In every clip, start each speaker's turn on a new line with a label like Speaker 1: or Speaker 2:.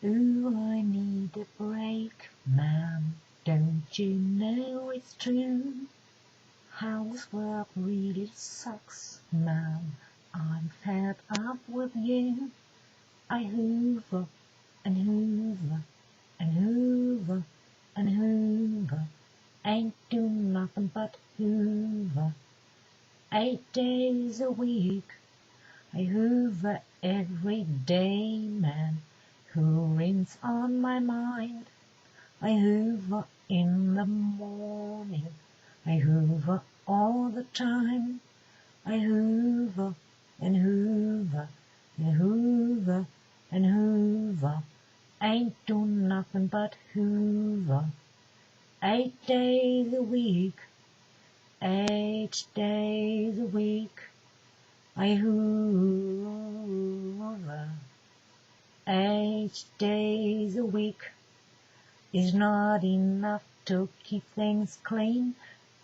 Speaker 1: Ooh, I need a break, man. Don't you know it's true? Housework really sucks, man. I'm fed up with you. I hoover and hoover and hoover and hoover. Ain't do nothing but hoover. 8 days a week. I hoover every day, man. Hoovering's on my mind. I hoover in the morning. I hoover all the time. I hoover and hoover and hoover and hoover. Ain't do nothing but hoover. 8 days a week. 8 days a week. I hoover. 8 days a week is not enough to keep things clean.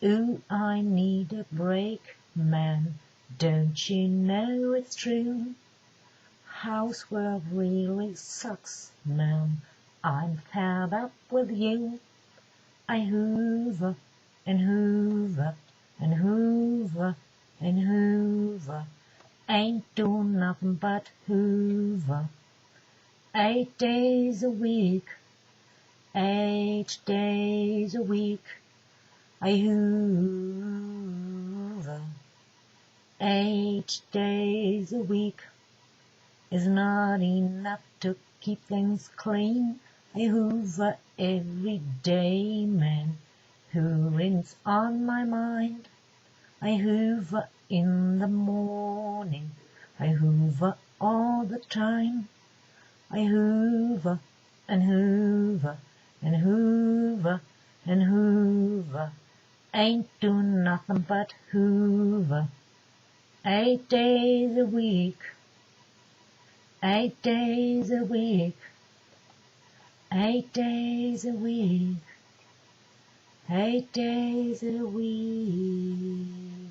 Speaker 1: Ooh, I need a break, man. Don't you know it's true? Housework really sucks, man. I'm fed up with you. I hoover and hoover and hoover and hoover. Ain't do nothing but hoover. 8 days a week. 8 days a week. I hoover. 8 days a week is not enough to keep things clean. I hoover every day, man. Hoovering's on my mind. I hoover in the morning. I hoover all the time. I hoover and hoover and hoover and hoover. Ain't do nothing but hoover. 8 days a week. 8 days a week. 8 days a week. 8 days a week.